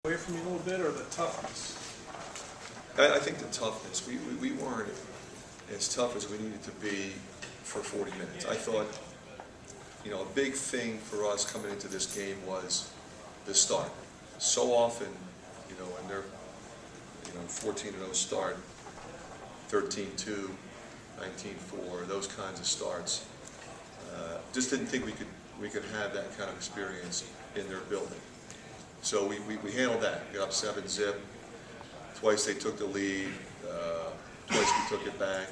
away from you a little bit, or the toughness? I think the toughness. We weren't as tough as we needed to be for 40 minutes. I thought, a big thing for us coming into this game was the start. So often, when they're, 14-0 start, 13-2, 19-4, those kinds of starts. Just didn't think we could have that kind of experience in their building. So we handled that. We got up 7-0. Twice they took the lead. Twice we took it back.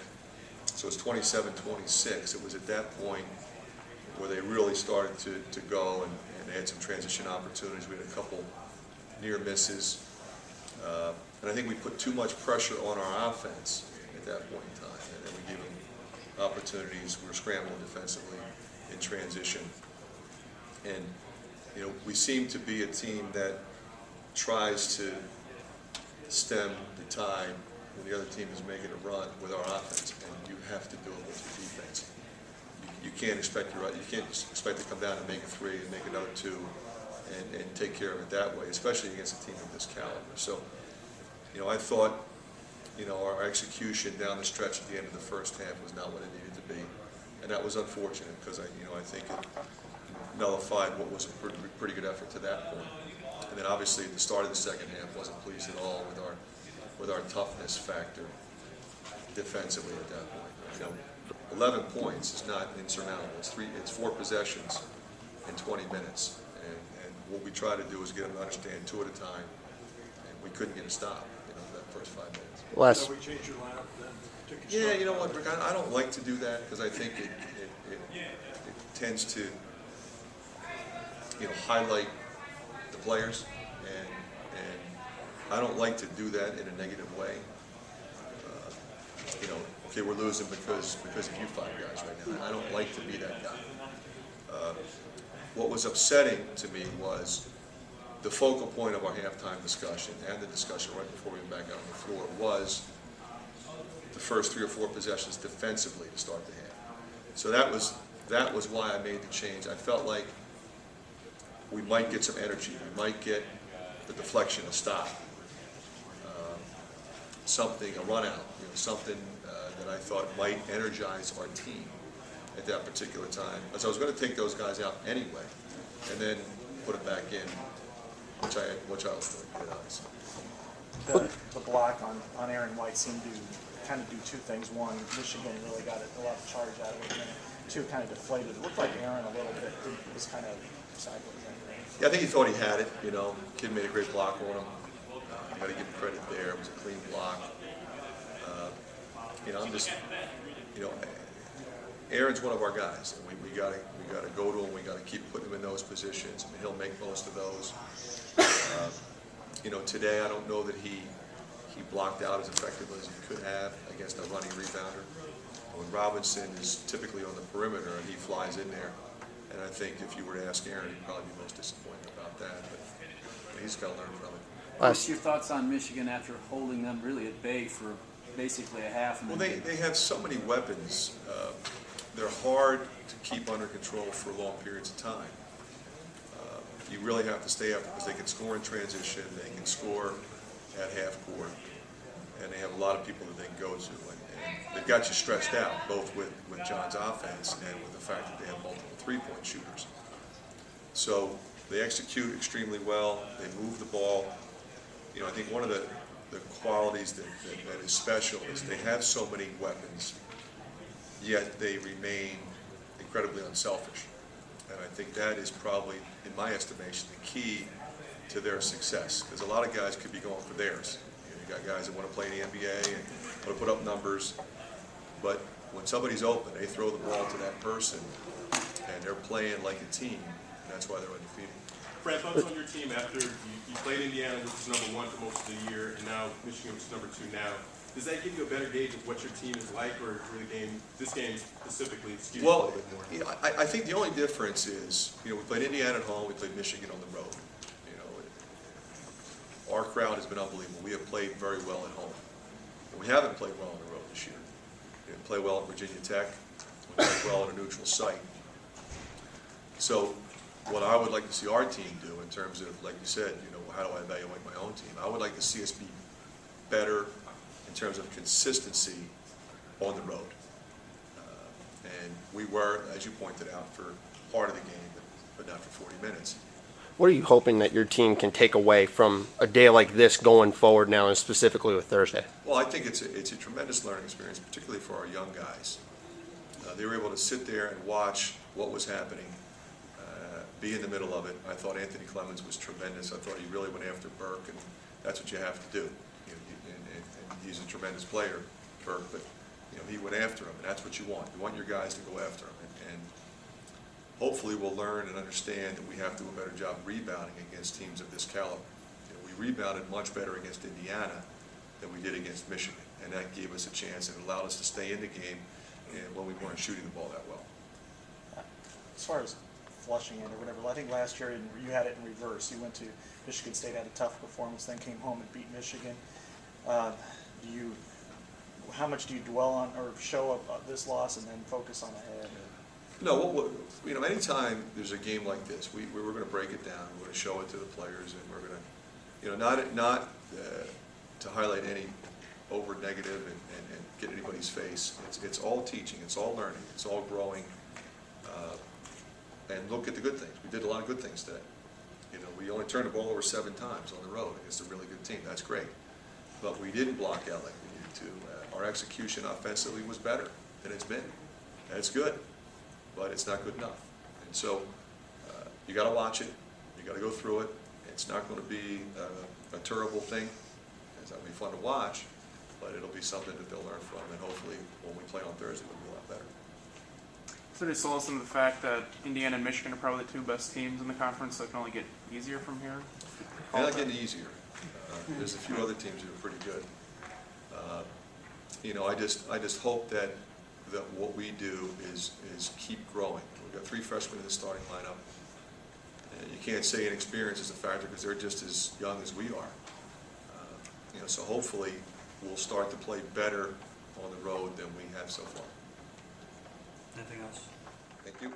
So it's 27-26. It was at that point where they really started to go, and they had some transition opportunities. We had a couple near misses. And I think we put too much pressure on our offense at that point in time. And then we gave them opportunities. We were scrambling defensively in transition. And, we seem to be a team that tries to stem the tide when the other team is making a run with our offense, and you have to do it with your defense. You can't expect to come down and make a three and make another two and take care of it that way, especially against a team of this caliber. So, I thought, our execution down the stretch at the end of the first half was not what it needed to be, and that was unfortunate because I think it nullified what was a pretty good effort to that point. And then obviously at the start of the second half, wasn't pleased at all with our toughness factor defensively at that point. 11 points is not insurmountable. It's 4 possessions in 20 minutes, and what we try to do is get them to understand 2 at a time, and we couldn't get a stop, that first 5 minutes. So we changed your lineup then? Yeah, you know what, Rick, I don't like to do that because I think it tends to highlight the players, and I don't like to do that in a negative way. Okay, we're losing because of you 5 guys right now. I don't like to be that guy. What was upsetting to me was the focal point of our halftime discussion and the discussion right before we went back out on the floor was the first 3 or 4 possessions defensively to start the half. So that was why I made the change. I felt like we might get some energy. We might get the deflection, a stop, something, a run out, something that I thought might energize our team at that particular time. So I was going to take those guys out anyway, and then put it back in, which I was going to do, obviously. The block on Aaron White seemed to kind of do 2 things. One, Michigan really got a lot of charge out of it, and then 2, kind of deflated. It looked like Aaron a little bit was kind of sideways. Yeah, I think he thought he had it. Kid made a great block on him. You got to give him credit there. It was a clean block. I'm just, Aaron's one of our guys, and we got to go to him. We got to keep putting him in those positions. I mean, he'll make most of those. Today I don't know that he blocked out as effectively as he could have against a running rebounder. When Robinson is typically on the perimeter and he flies in there, and I think if you were to ask Aaron, he'd probably be most disappointed about that. But he's got to learn from it. What's your thoughts on Michigan after holding them really at bay for basically a half? Well, they have so many weapons. They're hard to keep under control for long periods of time. You really have to stay after because they can score in transition, they can score at half court, and they have a lot of people that they can go to. And they've got you stressed out, both with John's offense and with the fact that they have multiple 3-point shooters. So they execute extremely well. They move the ball. I think one of the qualities that is special is they have so many weapons, yet they remain incredibly unselfish. And I think that is probably, in my estimation, the key to their success. Because a lot of guys could be going for theirs. You got guys that want to play in the NBA and want to put up numbers. But when somebody's open, they throw the ball to that person, and they're playing like a team. And that's why they're undefeated. Fran, thoughts on your team after you played Indiana, which was #1 for most of the year, and now Michigan, which is #2 now. Does that give you a better gauge of what your team is like, or this game specifically, skews a little bit more? I think the only difference is, we played Indiana at home, we played Michigan on the road. Our crowd has been unbelievable. We have played very well at home. And we haven't played well on the road this year. We didn't play well at Virginia Tech. We played well at a neutral site. So what I would like to see our team do in terms of, like you said, you know, how do I evaluate my own team? I would like to see us be better in terms of consistency on the road. And we were, as you pointed out, for part of the game, but not for 40 minutes. What are you hoping that your team can take away from a day like this going forward now, and specifically with Thursday? Well, I think it's a tremendous learning experience, particularly for our young guys. They were able to sit there and watch what was happening, be in the middle of it. I thought Anthony Clemens was tremendous. I thought he really went after Burke, and that's what you have to do. You know, and he's a tremendous player, Burke, but you know, he went after him, and that's what you want. You want your guys to go after him, and hopefully we'll learn and understand that we have to do a better job rebounding against teams of this caliber. You know, we rebounded much better against Indiana than we did against Michigan, and that gave us a chance and allowed us to stay in the game and when we weren't shooting the ball that well. As far as flushing it or whatever, I think last year you had it in reverse. You went to Michigan State, had a tough performance, then came home and beat Michigan. How much do you dwell on or show up this loss and then focus on ahead? No, you know, anytime there's a game like this, we're going to break it down. We're going to show it to the players, and we're going to, you know, not to highlight any over negative and get anybody's face. It's all teaching. It's all learning. It's all growing. And look at the good things. We did a lot of good things today. You know, we only turned the ball over 7 times on the road against a really good team. That's great. But we didn't block out like we needed to. Our execution offensively was better than it's been. That's good, but it's not good enough. And so you got to watch it. You got to go through it. It's not going to be a terrible thing. It's not going to be fun to watch, but it'll be something that they'll learn from. And hopefully, when we play on Thursday, we'll be a lot better. So there's solace in the fact that Indiana and Michigan are probably the 2 best teams in the conference, so it can only get easier from here? They're not getting easier. There's a few other teams that are pretty good. You know, I just hope that what we do is keep growing. We've got 3 freshmen in the starting lineup. And you can't say inexperience is a factor because they're just as young as we are. You know, so hopefully we'll start to play better on the road than we have so far. Anything else? Thank you.